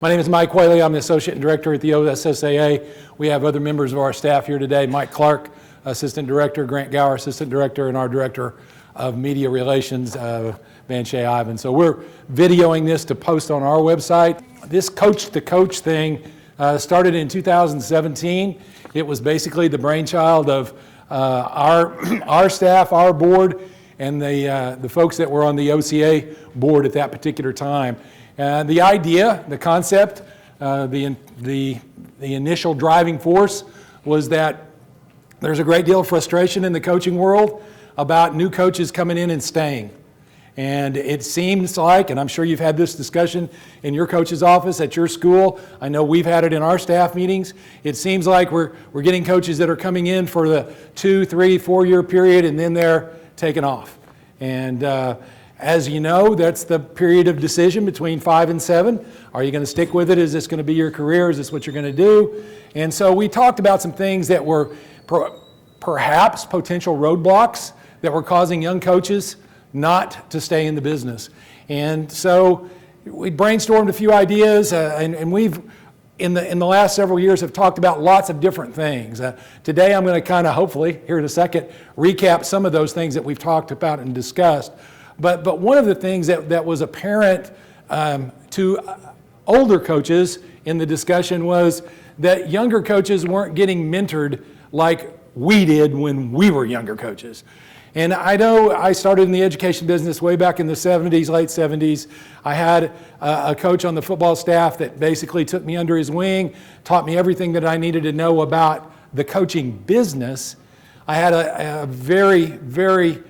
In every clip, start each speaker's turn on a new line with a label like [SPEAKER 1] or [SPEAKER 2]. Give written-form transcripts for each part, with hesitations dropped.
[SPEAKER 1] My name is Mike Whaley. I'm the Associate Director at the OSSAA. We have other members of our staff here today. Mike Clark, Assistant Director, Grant Gower, Assistant Director, and our Director of Media Relations, Van Shea Ivan. So we're videoing this to post on our website. This coach-to-coach thing started in 2017. It was basically the brainchild of our staff, our board, and the folks that were on the OSSAA board at that particular time. The idea, the concept, the initial driving force was that there's a great deal of frustration in the coaching world about new coaches coming in and staying. And it seems like, and I'm sure you've had this discussion in your coach's office at your school, I know we've had it in our staff meetings, it seems like we're getting coaches that are coming in for the 2, 3, 4 year period and then they're taken off. And as you know, that's the period of decision between 5 and 7. Are you going to stick with it? Is this going to be your career? Is this what you're going to do? And so we talked about some things that were perhaps potential roadblocks that were causing young coaches not to stay in the business. And so we brainstormed a few ideas, and we've, in the last several years, have talked about lots of different things. Today I'm going to kind of, hopefully, here in a second, recap some of those things that we've talked about and discussed. But one of the things that was apparent to older coaches in the discussion was that younger coaches weren't getting mentored like we did when we were younger coaches. And I know I started in the education business way back in the 70s, late 70s. I had a coach on the football staff that basically took me under his wing, taught me everything that I needed to know about the coaching business. I had a very, very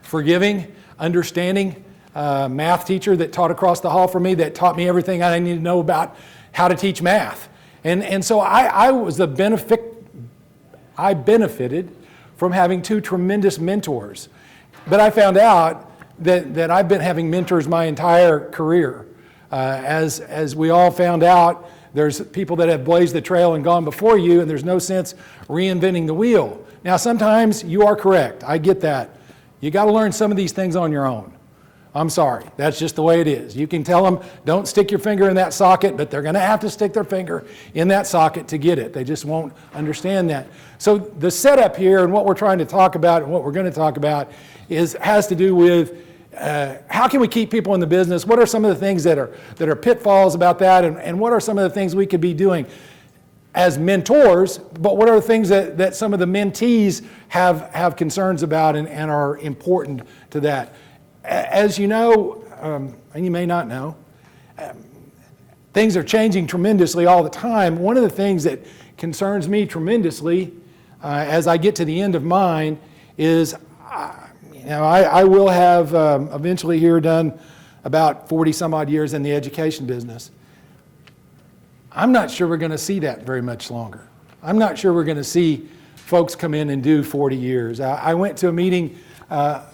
[SPEAKER 1] forgiving, understanding math teacher that taught across the hall from me, that taught me everything I needed to know about how to teach math. And so I benefited from having two tremendous mentors. But I found out that I've been having mentors my entire career. As we all found out, there's people that have blazed the trail and gone before you, and there's no sense reinventing the wheel. Now, sometimes you are correct. I get that. You got to learn some of these things on your own. I'm sorry. That's just the way it is. You can tell them, don't stick your finger in that socket, but they're going to have to stick their finger in that socket to get it. They just won't understand that. So the setup here and what we're trying to talk about and what we're going to talk about has to do with how can we keep people in the business? What are some of the things that are pitfalls about that? And what are some of the things we could be doing as mentors, but what are the things that some of the mentees have concerns about and are important to that? As you know, and you may not know, things are changing tremendously all the time. One of the things that concerns me tremendously as I get to the end of mine is, I will have eventually here done about 40 some odd years in the education business. I'm not sure we're going to see that very much longer. I'm not sure we're going to see folks come in and do 40 years. I went to a meeting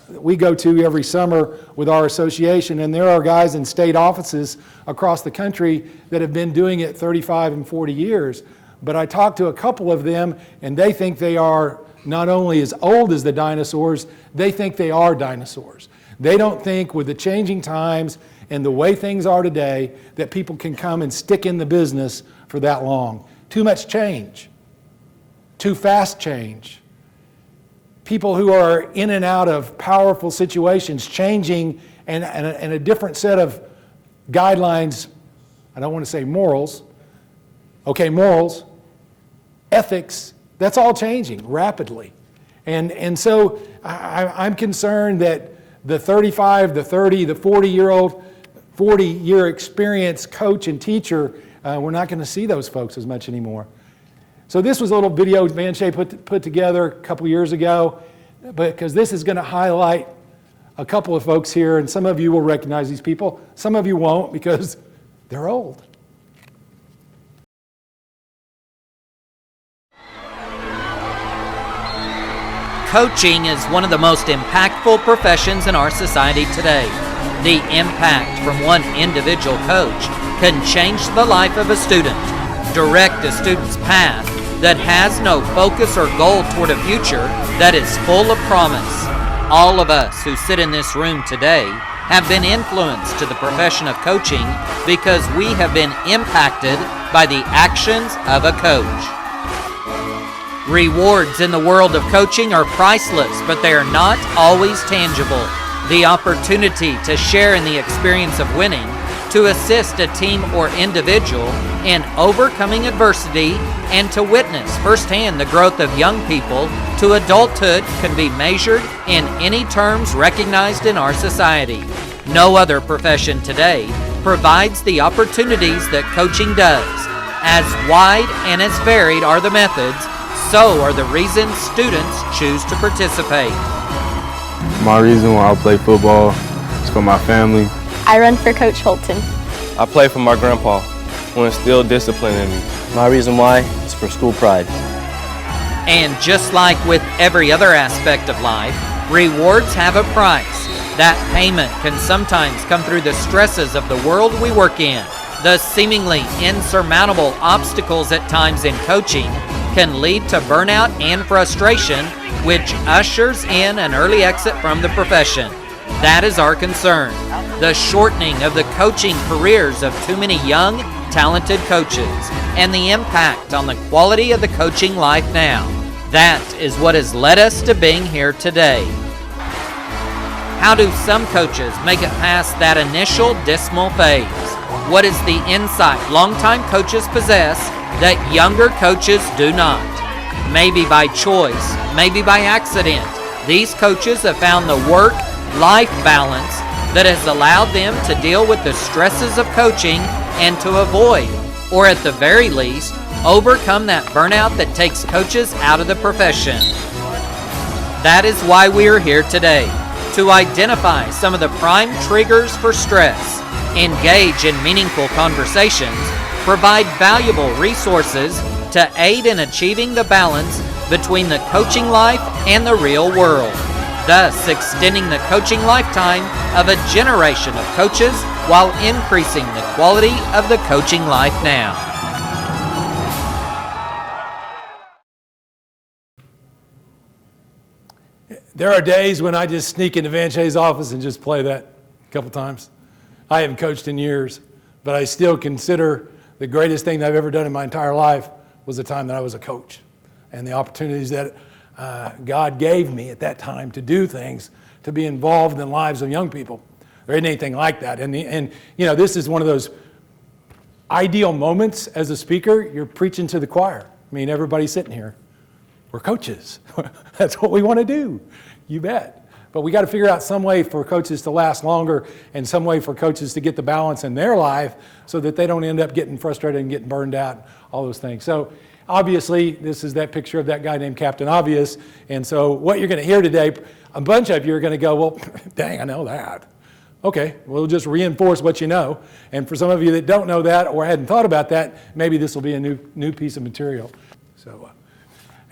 [SPEAKER 1] we go to every summer with our association, and there are guys in state offices across the country that have been doing it 35 and 40 years. But I talked to a couple of them, and they think they are not only as old as the dinosaurs, they think they are dinosaurs. They don't think with the changing times and the way things are today that people can come and stick in the business for that long. Too much change. Too fast change. People who are in and out of powerful situations, changing and a different set of guidelines. I don't want to say morals. Okay, morals, ethics, that's all changing rapidly. And so I'm concerned that the 35, the 30, the 40-year-old, 40-year experience coach and teacher, we're not going to see those folks as much anymore. So this was a little video Van Shea put together a couple years ago, because this is going to highlight a couple of folks here, and some of you will recognize these people. Some of you won't because they're old.
[SPEAKER 2] Coaching is one of the most impactful professions in our society today. The impact from one individual coach can change the life of a student, direct a student's path that has no focus or goal toward a future that is full of promise. All of us who sit in this room today have been influenced to the profession of coaching because we have been impacted by the actions of a coach. Rewards in the world of coaching are priceless, but they are not always tangible. The opportunity to share in the experience of winning, to assist a team or individual in overcoming adversity, and to witness firsthand the growth of young people to adulthood can be measured in any terms recognized in our society. No other profession today provides the opportunities that coaching does. As wide and as varied are the methods, so are the reasons students choose to participate.
[SPEAKER 3] My reason why I play football is for my family.
[SPEAKER 4] I run for Coach Holton.
[SPEAKER 5] I play for my grandpa, who instilled discipline in me.
[SPEAKER 6] My reason why is for school pride.
[SPEAKER 2] And just like with every other aspect of life, rewards have a price. That payment can sometimes come through the stresses of the world we work in. The seemingly insurmountable obstacles at times in coaching can lead to burnout and frustration, which ushers in an early exit from the profession. That is our concern. The shortening of the coaching careers of too many young, talented coaches, and the impact on the quality of the coaching life now. That is what has led us to being here today. How do some coaches make it past that initial dismal phase? What is the insight longtime coaches possess that younger coaches do not? Maybe by choice, maybe by accident, these coaches have found the work-life balance that has allowed them to deal with the stresses of coaching and to avoid, or at the very least, overcome that burnout that takes coaches out of the profession. That is why we are here today, to identify some of the prime triggers for stress, engage in meaningful conversations, provide valuable resources to aid in achieving the balance between the coaching life and the real world, thus extending the coaching lifetime of a generation of coaches while increasing the quality of the coaching life now.
[SPEAKER 1] There are days when I just sneak into Van Shay's office and just play that a couple times. I haven't coached in years, but I still consider the greatest thing that I've ever done in my entire life was the time that I was a coach and the opportunities that God gave me at that time to do things, to be involved in the lives of young people. There isn't anything like that. And you know, this is one of those ideal moments as a speaker. You're preaching to the choir. I mean, everybody's sitting here. We're coaches. That's what we want to do. You bet. But we got to figure out some way for coaches to last longer and some way for coaches to get the balance in their life so that they don't end up getting frustrated and getting burned out, all those things. So obviously, this is that picture of that guy named Captain Obvious. And so what you're going to hear today, a bunch of you are going to go, well, dang, I know that. Okay, we'll just reinforce what you know. And for some of you that don't know that or hadn't thought about that, maybe this will be a new piece of material. So.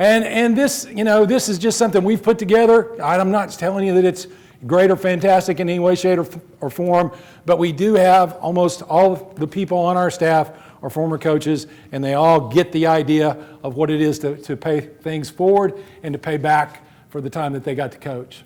[SPEAKER 1] And this, you know, this is just something we've put together. I'm not telling you that it's great or fantastic in any way, shape, or form, but we do have almost all of the people on our staff are former coaches, and they all get the idea of what it is to pay things forward and to pay back for the time that they got to coach.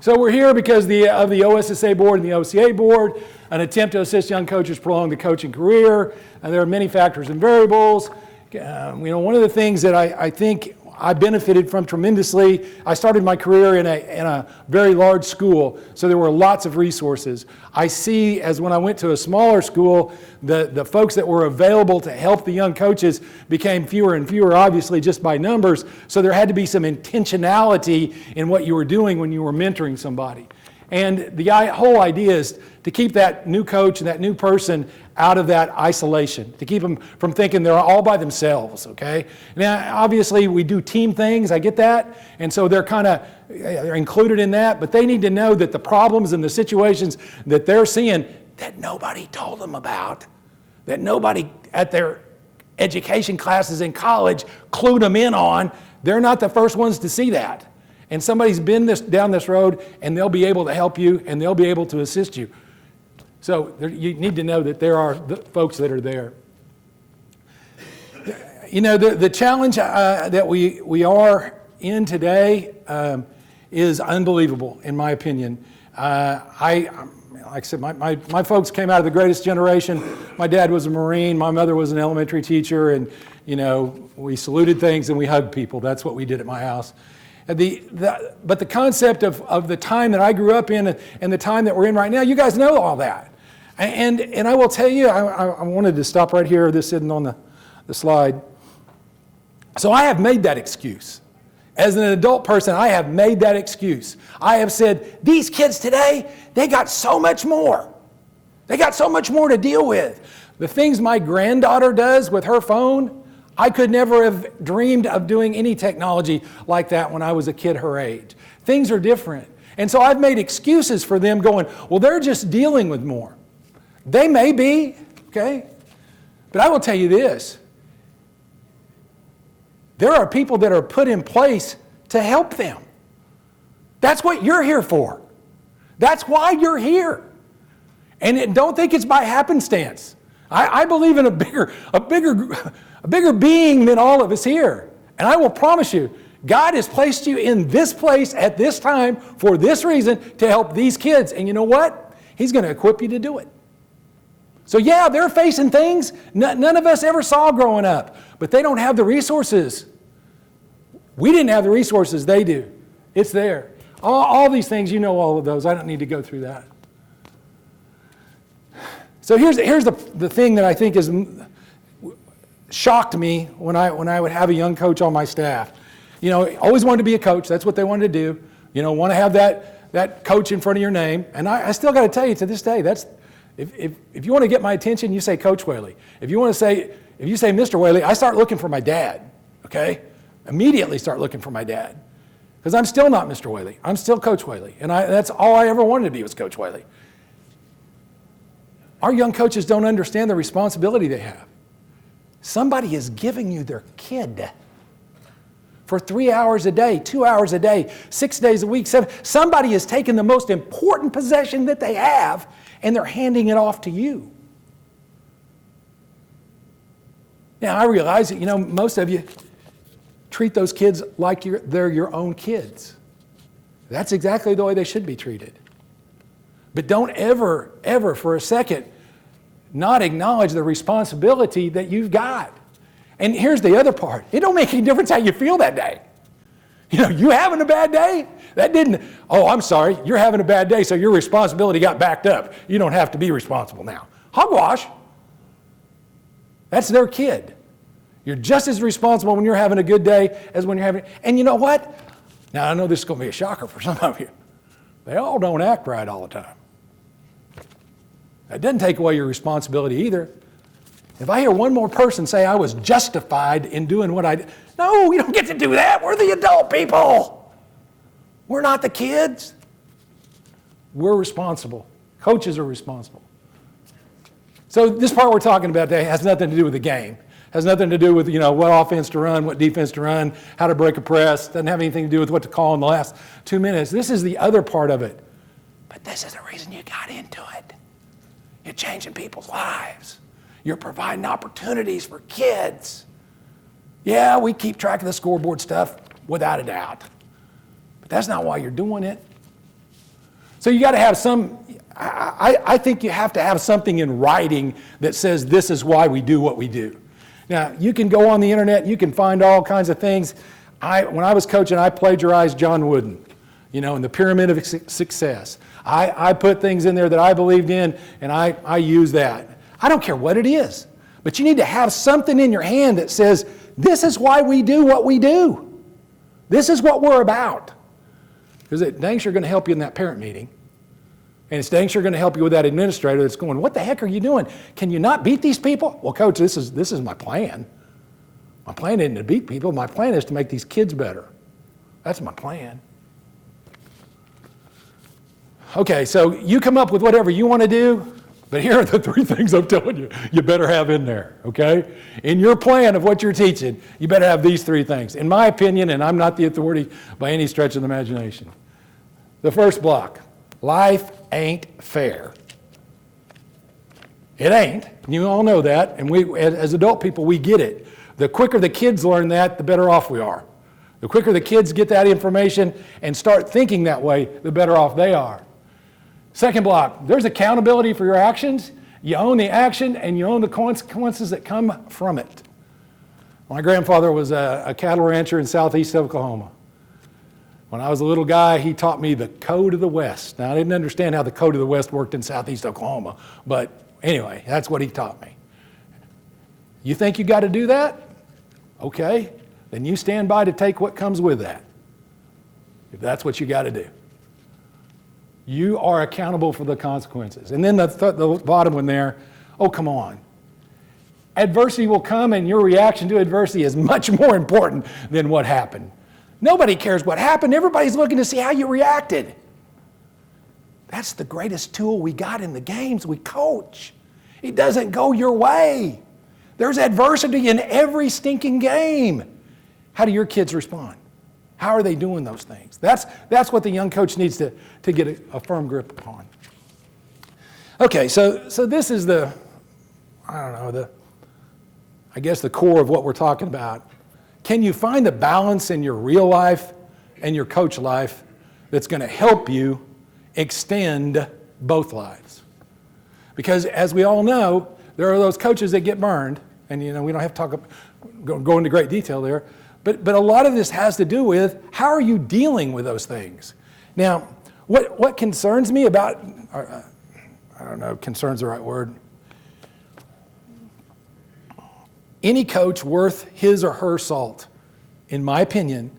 [SPEAKER 1] So we're here because of the OSSAA board and the OSSAA board, an attempt to assist young coaches prolong the coaching career. And there are many factors and variables. You know, one of the things that I think I benefited from tremendously, I started my career in a very large school, so there were lots of resources. I see, as when I went to a smaller school, the folks that were available to help the young coaches became fewer and fewer, obviously just by numbers, so there had to be some intentionality in what you were doing when you were mentoring somebody. And the whole idea is to keep that new coach and that new person out of that isolation, to keep them from thinking they're all by themselves, okay? Now, obviously, we do team things, I get that, and so they're included in that, but they need to know that the problems and the situations that they're seeing that nobody told them about, that nobody at their education classes in college clued them in on, they're not the first ones to see that. And somebody's been down this road, and they'll be able to help you, and they'll be able to assist you. So you need to know that there are folks that are there. You know, the challenge that we are in today is unbelievable, in my opinion. Like I said, my folks came out of the greatest generation. My dad was a Marine. My mother was an elementary teacher. And, we saluted things and we hugged people. That's what we did at my house. But the concept of the time that I grew up in and the time that we're in right now, you guys know all that. And I will tell you, I wanted to stop right here. This isn't on the slide. So I have made that excuse. As an adult person, I have made that excuse. I have said, these kids today, they got so much more. They got so much more to deal with. The things my granddaughter does with her phone, I could never have dreamed of doing any technology like that when I was a kid her age. Things are different. And so I've made excuses for them going, well, they're just dealing with more. They may be, okay? But I will tell you this. There are people that are put in place to help them. That's what you're here for. That's why you're here. And don't think it's by happenstance. I believe in a bigger being than all of us here. And I will promise you, God has placed you in this place at this time for this reason to help these kids. And you know what? He's going to equip you to do it. So yeah, they're facing things none of us ever saw growing up, but they don't have the resources. We didn't have the resources, they do. It's there. All these things, you know all of those. I don't need to go through that. So here's the thing that I think is shocked me when I would have a young coach on my staff. Always wanted to be a coach. That's what they wanted to do. Want to have that coach in front of your name. And I still got to tell you to this day, that's if you want to get my attention, you say Coach Whaley. If you say Mr. Whaley, I start looking for my dad. Okay? Immediately start looking for my dad. Because I'm still not Mr. Whaley. I'm still Coach Whaley. And that's all I ever wanted to be was Coach Whaley. Our young coaches don't understand the responsibility they have. Somebody is giving you their kid for 3 hours a day, 2 hours a day, 6 days a week, 7. Somebody is taking the most important possession that they have and they're handing it off to you. Now, I realize that, most of you treat those kids like they're your own kids. That's exactly the way they should be treated. But don't ever, ever for a second not acknowledge the responsibility that you've got. And here's the other part. It don't make any difference how you feel that day. You having a bad day? I'm sorry, you're having a bad day, so your responsibility got backed up. You don't have to be responsible now. Hogwash. That's their kid. You're just as responsible when you're having a good day as when you're having, and you know what? Now I know this is going to be a shocker for some of you. They all don't act right all the time. That doesn't take away your responsibility either. If I hear one more person say I was justified in doing what I did, no, we don't get to do that. We're the adult people. We're not the kids. We're responsible. Coaches are responsible. So this part we're talking about today has nothing to do with the game. Has nothing to do with, what offense to run, what defense to run, how to break a press. Doesn't have anything to do with what to call in the last 2 minutes. This is the other part of it. But this is the reason you got into it. You're changing people's lives. You're providing opportunities for kids. Yeah, we keep track of the scoreboard stuff, without a doubt. But that's not why you're doing it. So you got to have I think you have to have something in writing that says this is why we do what we do. Now, you can go on the internet, you can find all kinds of things. When I was coaching, I plagiarized John Wooden, in the Pyramid of Success. I put things in there that I believed in, and I use that. I don't care what it is, but you need to have something in your hand that says, this is why we do what we do. This is what we're about. Because it dang sure going to help you in that parent meeting. And it's dang sure going to help you with that administrator that's going, what the heck are you doing? Can you not beat these people? Well, coach, this is my plan. My plan isn't to beat people. My plan is to make these kids better. That's my plan. Okay, so you come up with whatever you want to do, but here are the 3 things I'm telling you better have in there, okay? In your plan of what you're teaching, you better have these 3 things. In my opinion, and I'm not the authority by any stretch of the imagination. The first block, life ain't fair. It ain't. You all know that, and we, as adult people, we get it. The quicker the kids learn that, the better off we are. The quicker the kids get that information and start thinking that way, the better off they are. Second block, there's accountability for your actions. You own the action and you own the consequences that come from it. My grandfather was a cattle rancher in southeast Oklahoma. When I was a little guy, he taught me the code of the West. Now, I didn't understand how the code of the West worked in southeast Oklahoma, but anyway, that's what he taught me. You think you got to do that? Okay, then you stand by to take what comes with that, if that's what you got to do. You are accountable for the consequences. And then the bottom one there, oh, come on. Adversity will come, and your reaction to adversity is much more important than what happened. Nobody cares what happened. Everybody's looking to see how you reacted. That's the greatest tool we got in the games we coach. It doesn't go your way. There's adversity in every stinking game. How do your kids respond? How are they doing those things? That's what the young coach needs to get a firm grip upon. Okay, so this is the core of what we're talking about. Can you find the balance in your real life and your coach life that's going to help you extend both lives? Because as we all know, there are those coaches that get burned, and we don't have to go into great detail there, but a lot of this has to do with how are you dealing with those things. Now, what concerns me about, I don't know, concern's the right word. Any coach worth his or her salt, in my opinion,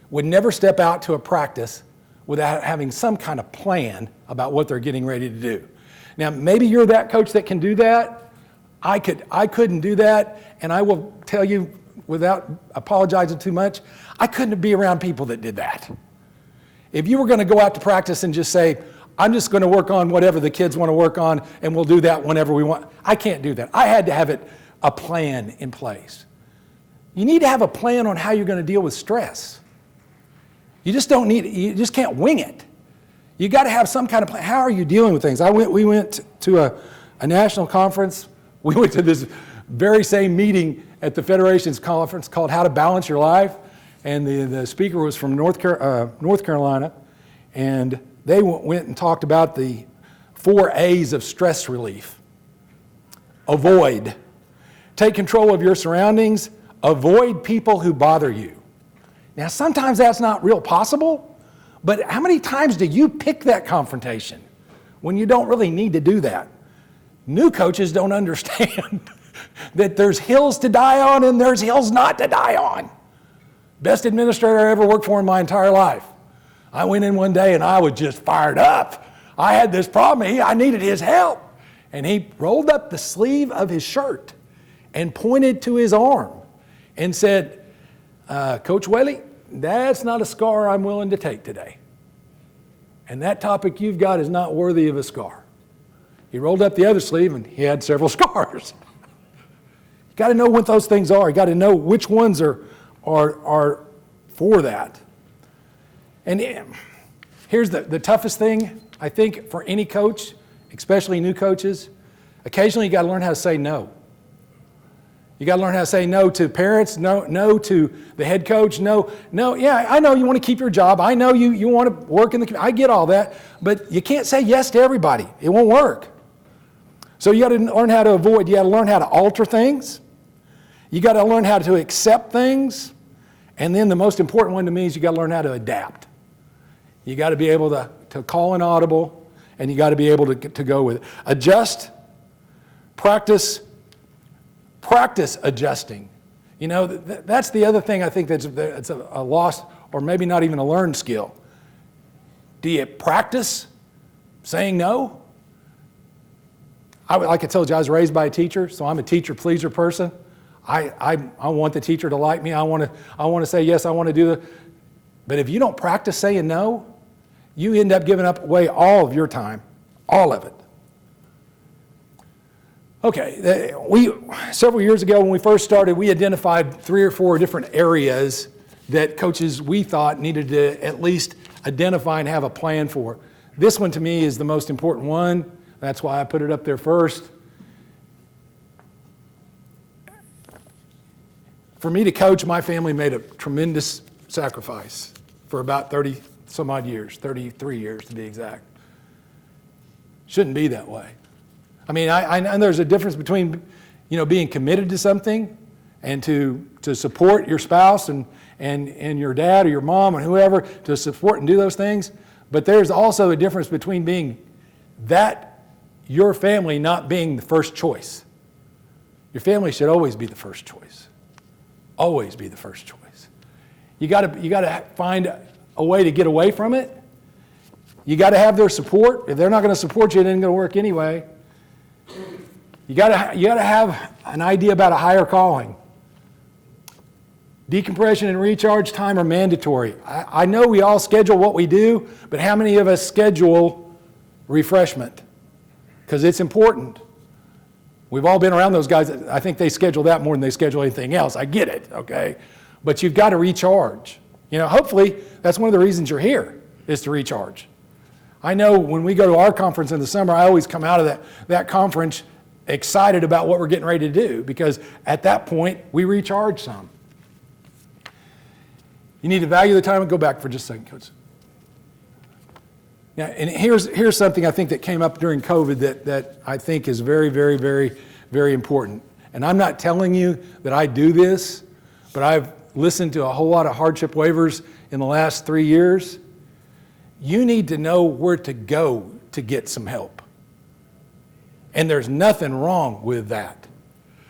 [SPEAKER 1] would never step out to a practice without having some kind of plan about what they're getting ready to do. Now, maybe you're that coach that can do that. I couldn't do that, and I will tell you without apologizing too much, I couldn't be around people that did that. If you were going to go out to practice and just say, I'm just going to work on whatever the kids want to work on, and we'll do that whenever we want, I can't do that. I had to have a plan in place. You need to have a plan on how you're going to deal with stress. You just can't wing it. You got to have some kind of plan. How are you dealing with things? We went to a national conference. We went to this very same meeting at the Federation's conference called How to Balance Your Life. And the speaker was from North Carolina. And they went and talked about the 4 A's of stress relief. Avoid. Take control of your surroundings. Avoid people who bother you. Now, sometimes that's not real possible, but how many times do you pick that confrontation when you don't really need to do that? New coaches don't understand that there's hills to die on and there's hills not to die on. Best administrator I ever worked for in my entire life. I went in one day and I was just fired up. I had this problem. I needed his help. And he rolled up the sleeve of his shirt and pointed to his arm and said, Coach Whaley, that's not a scar I'm willing to take today. And that topic you've got is not worthy of a scar. He rolled up the other sleeve and he had several scars. You got to know what those things are. You got to know which ones are for that. And here's the toughest thing, I think, for any coach, especially new coaches. Occasionally you got to learn how to say no. You got to learn how to say no to parents, no to the head coach, no, yeah, I know you want to keep your job. I know you want to work in the community. I get all that, but you can't say yes to everybody. It won't work. So you got to learn how to avoid. You got to learn how to alter things. You got to learn how to accept things. And then the most important one to me is you got to learn how to adapt. You got to be able to call an audible, and you got to be able to go with it. Adjust, practice adjusting. You know, that's the other thing I think that's a lost or maybe not even a learned skill. Do you practice saying no? Like I told you, I was raised by a teacher, so I'm a teacher pleaser person. I want the teacher to like me. I want to say yes, I want to do that. But if you don't practice saying no, you end up giving away all of your time, all of it. Okay, several years ago when we first started, we identified 3 or 4 different areas that coaches we thought needed to at least identify and have a plan for. This one to me is the most important one. That's why I put it up there first. For me to coach, my family made a tremendous sacrifice for about 30 some odd years, 33 years to be exact. Shouldn't be that way. I mean, I know there's a difference between, being committed to something and to support your spouse and your dad or your mom or whoever, to support and do those things. But there's also a difference between being your family not being the first choice. Your family should always be the first choice. Always be the first choice. You got to find a way to get away from it. You got to have their support. If they're not going to support you, it ain't going to work anyway. You got to have an idea about a higher calling. Decompression and recharge time are mandatory. I know we all schedule what we do, but how many of us schedule refreshment? Because it's important. We've all been around those guys. I think they schedule that more than they schedule anything else. I get it, okay? But you've got to recharge. Hopefully that's one of the reasons you're here, is to recharge. I know when we go to our conference in the summer, I always come out of that conference excited about what we're getting ready to do, because at that point we recharge some. You need to value the time. And go back for just a second, Coach. Yeah, and here's something I think that came up during COVID that I think is very, very, very, very important. And I'm not telling you that I do this, but I've listened to a whole lot of hardship waivers in the last 3 years. You need to know where to go to get some help. And there's nothing wrong with that.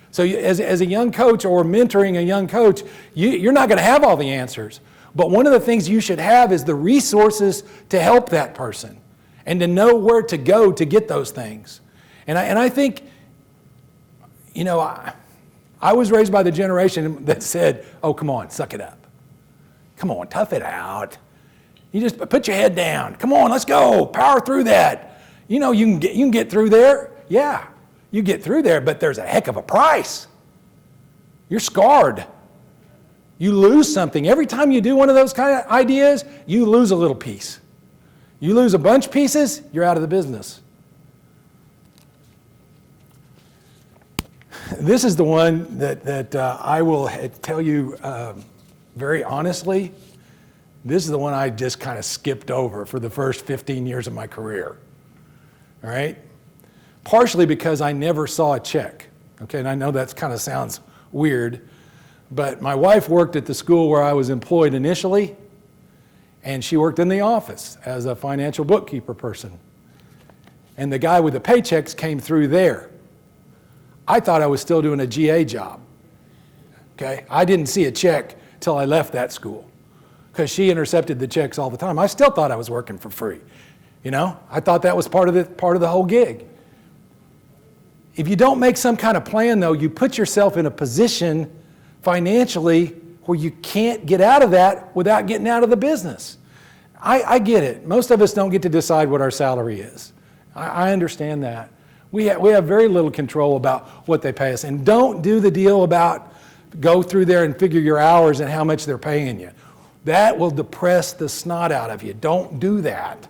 [SPEAKER 1] So as a young coach or mentoring a young coach, you're not going to have all the answers. But one of the things you should have is the resources to help that person and to know where to go to get those things. And I think, I was raised by the generation that said, oh, come on, suck it up. Come on, tough it out. You just put your head down. Come on, let's go. Power through that. You can get through there. Yeah, you get through there, but there's a heck of a price. You're scarred. You lose something. Every time you do one of those kind of ideas, you lose a little piece. You lose a bunch of pieces, you're out of the business. This is the one that I will tell you very honestly, this is the one I just kind of skipped over for the first 15 years of my career. All right? Partially because I never saw a check. Okay, and I know that kind of sounds weird, but my wife worked at the school where I was employed initially, and she worked in the office as a financial bookkeeper person. And the guy with the paychecks came through there. I thought I was still doing a GA job. Okay, I didn't see a check till I left that school because she intercepted the checks all the time. I still thought I was working for free. I thought that was part of the whole gig. If you don't make some kind of plan, though, you put yourself in a position financially where you can't get out of that without getting out of the business. I get it. Most of us don't get to decide what our salary is. I understand that. We have very little control about what they pay us. And don't do the deal about go through there and figure your hours and how much they're paying you. That will depress the snot out of you. Don't do that.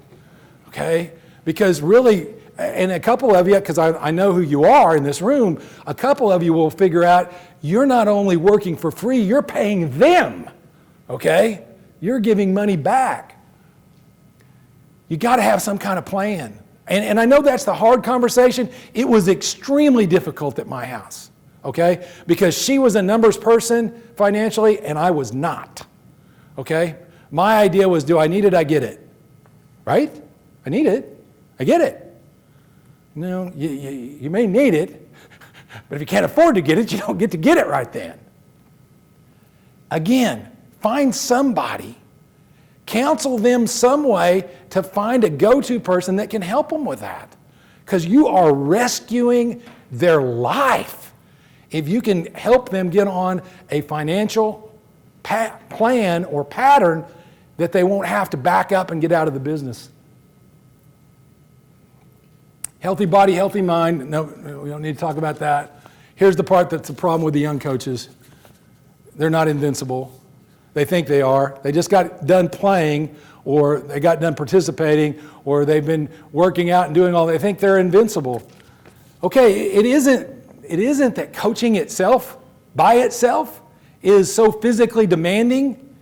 [SPEAKER 1] Okay? Because really, and a couple of you, because I know who you are in this room, a couple of you will figure out you're not only working for free, you're paying them, okay? You're giving money back. You got to have some kind of plan. And I know that's the hard conversation. It was extremely difficult at my house, okay? Because she was a numbers person financially, and I was not, okay? My idea was, do I need it? I get it, right? I need it. I get it. No, you may need it, but if you can't afford to get it, you don't get to get it right then. Again, find somebody, counsel them some way to find a go-to person that can help them with that. Because you are rescuing their life. If you can help them get on a financial plan or pattern that they won't have to back up and get out of the business. Healthy body, healthy mind. No, we don't need to talk about that. Here's the part that's the problem with the young coaches. They're not invincible. They think they are. They just got done playing, or they got done participating, or they've been working out and doing all. They think they're invincible. Okay, it isn't that coaching itself, by itself, is so physically demanding,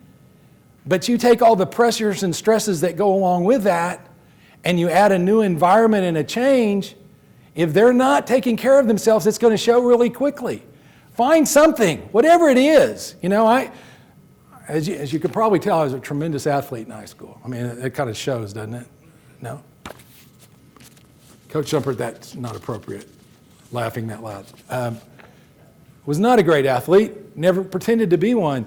[SPEAKER 1] But you take all the pressures and stresses that go along with that, and you add a new environment and a change, if they're not taking care of themselves, it's going to show really quickly. Find something, whatever it is. You know, as you can probably tell, I was a tremendous athlete in high school. I mean, it kind of shows, doesn't it? No? Coach Shumpert, that's not appropriate, laughing that loud. Was not a great athlete, never pretended to be one.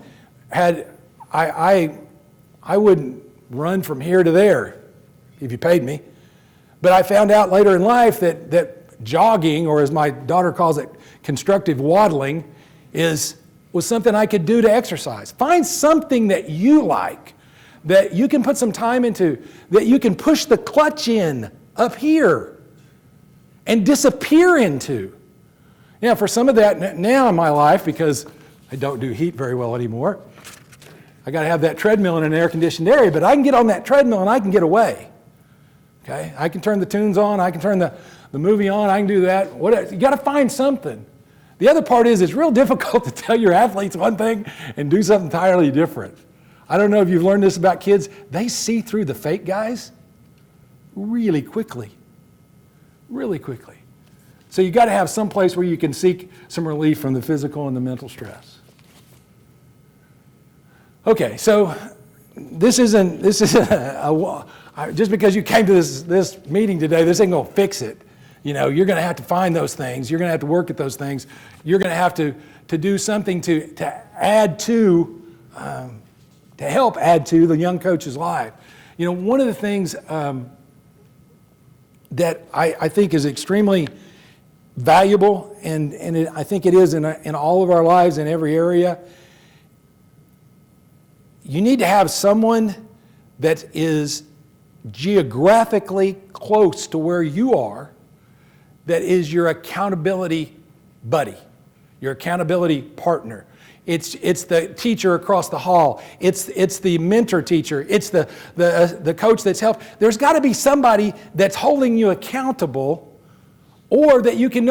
[SPEAKER 1] I wouldn't run from here to there if you paid me. But I found out later in life that jogging, or as my daughter calls it, constructive waddling, was something I could do to exercise. Find something that you like, that you can put some time into, that you can push the clutch in up here and disappear into. Yeah, for some of that now in my life, because I don't do heat very well anymore, I got to have that treadmill in an air-conditioned area, but I can get on that treadmill and I can get away. Okay, I can turn the tunes on, I can turn the movie on, I can do that. Whatever. You got to find something. The other part is it's real difficult to tell your athletes one thing and do something entirely different. I don't know if you've learned this about kids. They see through the fake guys really quickly. Really quickly. So you got to have some place where you can seek some relief from the physical and the mental stress. Okay, so this isn't just because you came to this meeting today, this ain't going to fix it. You know, you're going to have to find those things. You're going to have to work at those things. You're going to have to do something to add to, to help add to the young coach's life. You know, one of the things that I think is extremely valuable, and I think it is in all of our lives in every area, you need to have someone that is geographically close to where you are, that is your accountability buddy, your accountability partner. It's the teacher across the hall. It's the mentor teacher. It's the coach that's helped. There's got to be somebody that's holding you accountable, or that you can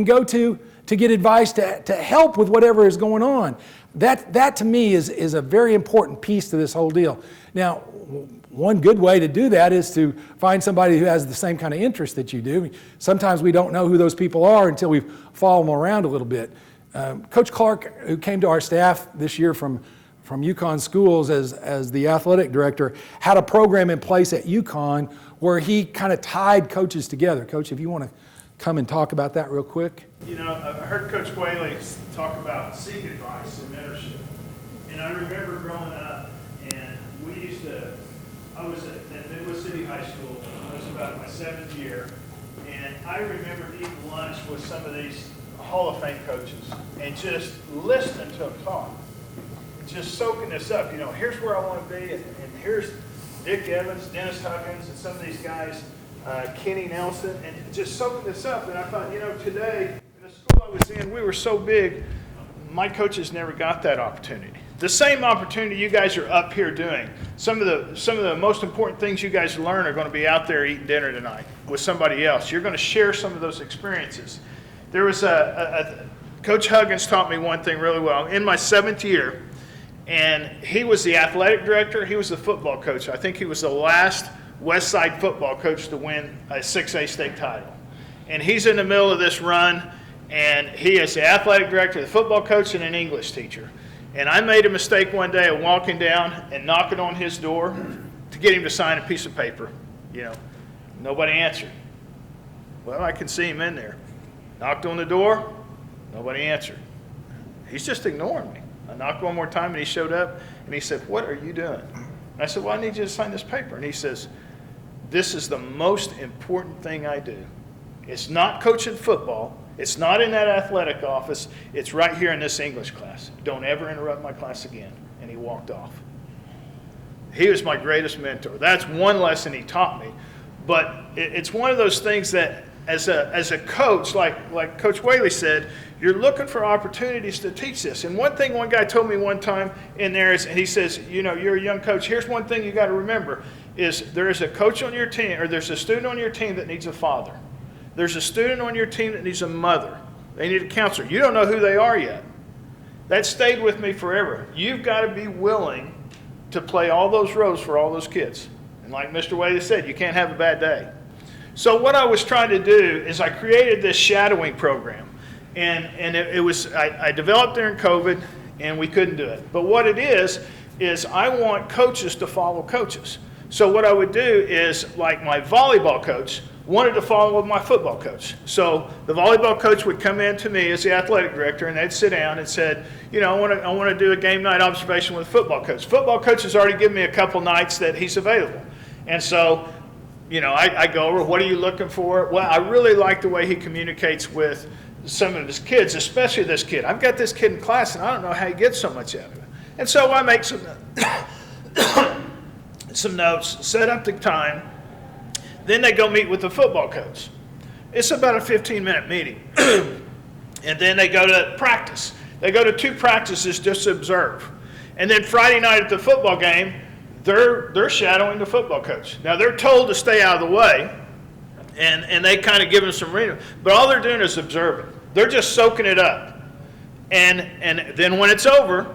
[SPEAKER 1] go to get advice to help with whatever is going on. That to me is a very important piece to this whole deal. Now, one good way to do that is to find somebody who has the same kind of interest that you do. Sometimes we don't know who those people are until we follow them around a little bit. Coach Clark, who came to our staff this year from UConn schools as the athletic director, had a program in place at UConn where he kind of tied coaches together. Coach, if you want to come and talk about that real quick.
[SPEAKER 7] You know, I heard Coach Whaley talk about seek advice and mentorship. And I remember growing up, and I was at Midwest City High School. I was about my 7th year. And I remember eating lunch with some of these Hall of Fame coaches and just listening to them talk. Just soaking this up. You know, here's where I want to be, and here's Dick Evans, Dennis Huggins, and some of these guys, Kenny Nelson, and just soaking this up. And I thought, you know, today, in the school I was in, we were so big, my coaches never got that opportunity. The same opportunity you guys are up here doing. Some of the most important things you guys learn are going to be out there eating dinner tonight with somebody else. You're going to share some of those experiences. There was Coach Huggins taught me one thing really well. In my 7th year, and he was the athletic director, he was the football coach. I think he was the last West Side football coach to win a 6A state title. And he's in the middle of this run, and he is the athletic director, the football coach, and an English teacher. And I made a mistake one day of walking down and knocking on his door to get him to sign a piece of paper. You know, nobody answered. Well, I can see him in there. Knocked on the door, nobody answered. He's just ignoring me. I knocked one more time, and he showed up, and he said, "What are you doing?" And I said, "Well, I need you to sign this paper." And he says, "This is the most important thing I do. It's not coaching football. It's not in that athletic office. It's right here in this English class. Don't ever interrupt my class again." And he walked off. He was my greatest mentor. That's one lesson he taught me. But it's one of those things that as a coach, like Coach Whaley said, you're looking for opportunities to teach this. And one thing one guy told me one time in there is, and he says, you know, you're a young coach. Here's one thing you got to remember is there is a coach on your team, or there's a student on your team that needs a father. There's a student on your team that needs a mother. They need a counselor. You don't know who they are yet. That stayed with me forever. You've got to be willing to play all those roles for all those kids. And like Mr. Whaley said, you can't have a bad day. So what I was trying to do is I created this shadowing program. And I developed during COVID, and we couldn't do it. But what it is I want coaches to follow coaches. So what I would do is, like my volleyball coach wanted to follow my football coach. So the volleyball coach would come in to me as the athletic director, and they'd sit down and said, you know, I want to do a game night observation with the football coach. Football coach has already given me a couple nights that he's available. And so, you know, I go over, what are you looking for? Well, I really like the way he communicates with some of his kids, especially this kid. I've got this kid in class, and I don't know how he gets so much out of it. And so I make some notes, set up the time. Then they go meet with the football coach. It's about a 15-minute meeting. And then they go to practice. They go to 2 practices just to observe. And then Friday night at the football game, they're shadowing the football coach. Now, they're told to stay out of the way, and they kind of give them some reading. But all they're doing is observing. They're just soaking it up. And then when it's over,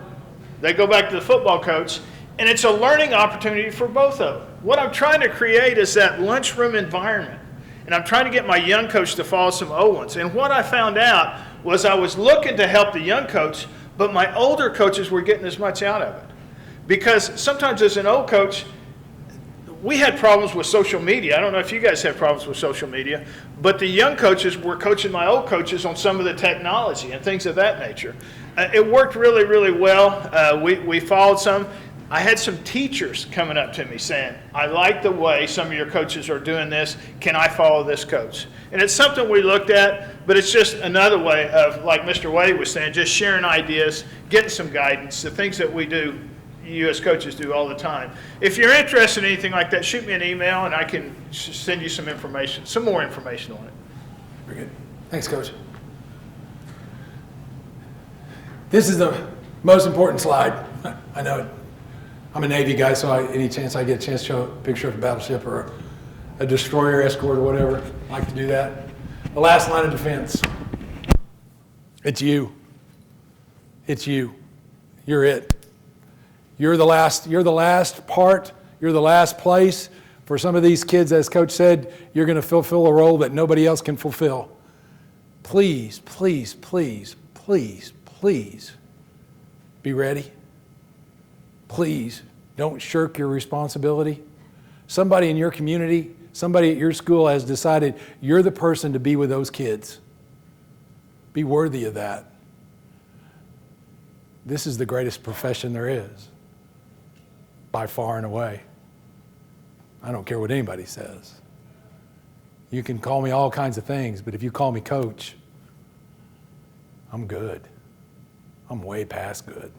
[SPEAKER 7] they go back to the football coach, and it's a learning opportunity for both of them. What I'm trying to create is that lunchroom environment, and I'm trying to get my young coach to follow some old ones. And what I found out was I was looking to help the young coach, but my older coaches were getting as much out of it. Because sometimes as an old coach, we had problems with social media. I don't know if you guys have problems with social media, but the young coaches were coaching my old coaches on some of the technology and things of that nature. It worked really, really well. We followed some. I had some teachers coming up to me saying, I like the way some of your coaches are doing this. Can I follow this coach? And it's something we looked at, but it's just another way of, like Mr. Whaley was saying, just sharing ideas, getting some guidance, the things that we do, you as coaches do all the time. If you're interested in anything like that, shoot me an email and I can send you some information, some more information on it.
[SPEAKER 1] Very good. Thanks, Coach. This is the most important slide. I know it. I'm a Navy guy, so any chance I get a chance to show a picture of a battleship or a destroyer escort or whatever, I like to do that. The last line of defense. It's you. It's you. You're it. You're the last part. You're the last place. For some of these kids, as Coach said, you're going to fulfill a role that nobody else can fulfill. Please, please, please, please, please be ready. Please don't shirk your responsibility. Somebody in your community, somebody at your school has decided you're the person to be with those kids. Be worthy of that. This is the greatest profession there is, by far and away. I don't care what anybody says. You can call me all kinds of things, but if you call me coach, I'm good. I'm way past good.